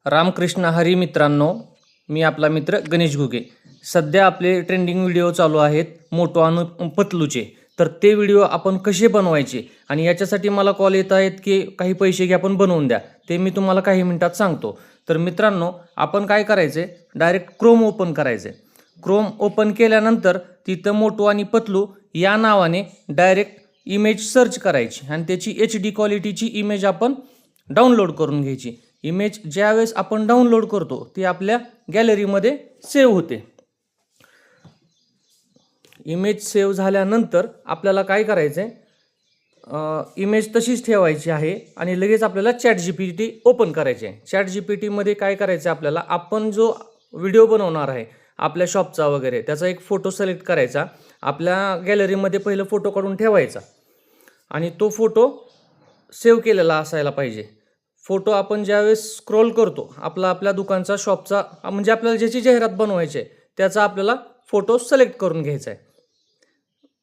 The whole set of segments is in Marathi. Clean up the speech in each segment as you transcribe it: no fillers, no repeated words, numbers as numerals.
रामकृष्ण हरी मित्रांनो, मी आपला मित्र गणेश घुगे. सध्या आपले ट्रेंडिंग व्हिडिओ चालू आहेत मोटो आणि पतलूचे. तर ते व्हिडिओ आपण कसे बनवायचे आणि याच्यासाठी मला कॉल येत आहेत की काही पैसे घ्या पण बनवून द्या. ते मी तुम्हाला काही मिनिटात सांगतो. तर मित्रांनो, आपण काय करायचे, डायरेक्ट क्रोम ओपन करायचे. क्रोम ओपन केल्यानंतर तिथं मोटो आणि पतलू या नावाने डायरेक्ट इमेज सर्च करायची आणि त्याची HD क्वालिटीची इमेज आपण डाउनलोड करून घ्यायची. इमेज ज्यावेळेस आपण डाउनलोड करतो ती आपल्या गॅलरीमध्ये सेव्ह होते. इमेज सेव्ह झाल्यानंतर आपल्याला काय करायचं आहे, इमेज तशीच ठेवायची आहे आणि लगेच आपल्याला ChatGPT ओपन करायचे आहे. ChatGPTमध्ये काय करायचं आहे, आपल्याला आपण जो व्हिडिओ बनवणार आहे आपल्या शॉपचा वगैरे त्याचा एक फोटो सिलेक्ट करायचा. आपल्या गॅलरीमध्ये पहिलं फोटो काढून ठेवायचा आणि तो फोटो सेव्ह केलेला असायला पाहिजे. फोटो आपण ज्यावेळेस स्क्रोल करतो आपल्या दुकानचा शॉपचा म्हणजे आपल्याला ज्याची जाहिरात बनवायची आहे त्याचा आपल्याला फोटो सिलेक्ट करून घ्यायचा आहे.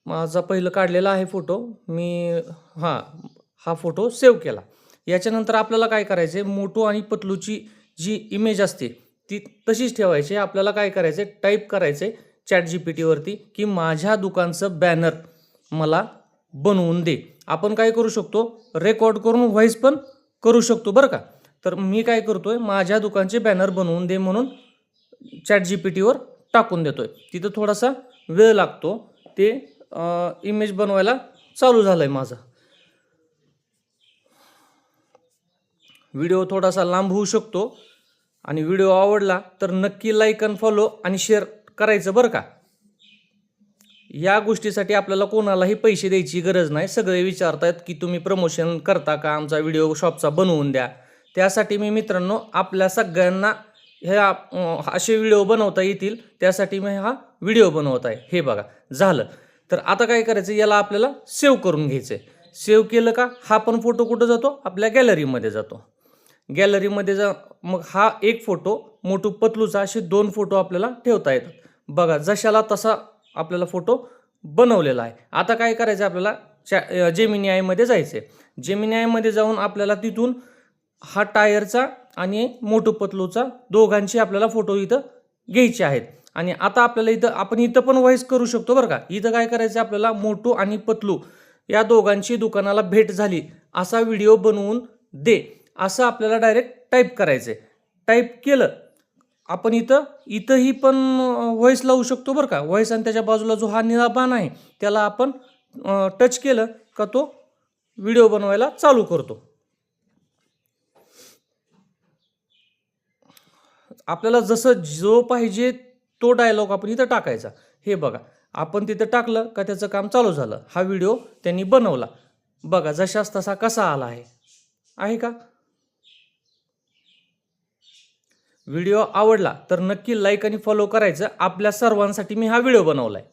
माझा पहिलं काढलेला आहे फोटो मी, हा फोटो सेव्ह केला. याच्यानंतर आपल्याला काय करायचं आहे, मोटो आणि पतलूची जी इमेज असते ती तशीच ठेवायची. आपल्याला काय करायचं आहे, टाईप करायचं आहे ChatGPTवरती की माझ्या दुकानचं बॅनर मला बनवून दे. आपण काय करू शकतो, रेकॉर्ड करून व्हॉइस पण करू शकतो बरं का. तर मी काय करतोय, माझ्या दुकानचे बॅनर बनवून दे म्हणून ChatGPTवर टाकून देतोय. तिथं थोडासा वेळ लागतो, ते इमेज बनवायला चालू झालंय माझा. व्हिडिओ थोडासा लांब होऊ शकतो आणि व्हिडिओ आवडला तर नक्की लाईक आणि फॉलो आणि शेअर करायचं बरं का. या गोष्टीसाठी आपल्याला कोणालाही पैसे द्यायची गरज नाही. सगळे विचारतात की तुम्ही प्रमोशन करता का, आमचा व्हिडिओ शॉपचा बनवून द्या. त्यासाठी मी मित्रांनो आपल्या सगळ्यांना ह्या असे व्हिडिओ बनवता येतील त्यासाठी मी हा व्हिडिओ बनवत आहे. हे बघा झालं. तर आता काय करायचं, याला आपल्याला सेव्ह करून घ्यायचं आहे. सेव्ह केलं का हा पण फोटो कुठं जातो, आपल्या गॅलरीमध्ये जातो. गॅलरीमध्ये मग हा एक फोटो मोटू पतलूचा असे 2 फोटो आपल्याला ठेवता येतात. बघा जशाला तसा आपल्याला फोटो बनवलेला आहे. आता काय करायचं, आपल्याला जेमिनी आयमध्ये जायचं आहे. जेमिनी आयमध्ये जाऊन आपल्याला तिथून हा टायरचा आणि मोटू पतलूचा दोघांची आपल्याला फोटो इथं घ्यायचे आहेत. आणि आता आपल्याला आपण इथं पण व्हॉइस करू शकतो बरं का. इथं काय करायचं, आपल्याला मोटू आणि पतलू या दोघांची दुकानाला भेट झाली असा व्हिडिओ बनवून दे असं आपल्याला डायरेक्ट टाईप करायचं आहे. टाईप केलं आपण इथंही पण व्हॉइस लावू शकतो बरं का. व्हॉइस आणि त्याच्या बाजूला जो हा निळा बाण आहे त्याला आपण टच केलं का तो व्हिडिओ बनवायला चालू करतो. आपल्याला जसं जो पाहिजे तो डायलॉग आपण इथं टाकायचा. हे बघा आपण तिथं टाकलं का त्याचं काम चालू झालं. हा व्हिडिओ त्यांनी बनवला. बघा जशास तसा कसा आला आहे का. व्हिडिओ आवडला तर नक्की लाईक आणि फॉलो करायचं. आपल्या सर्वांसाठी मी हा व्हिडिओ बनवलाय.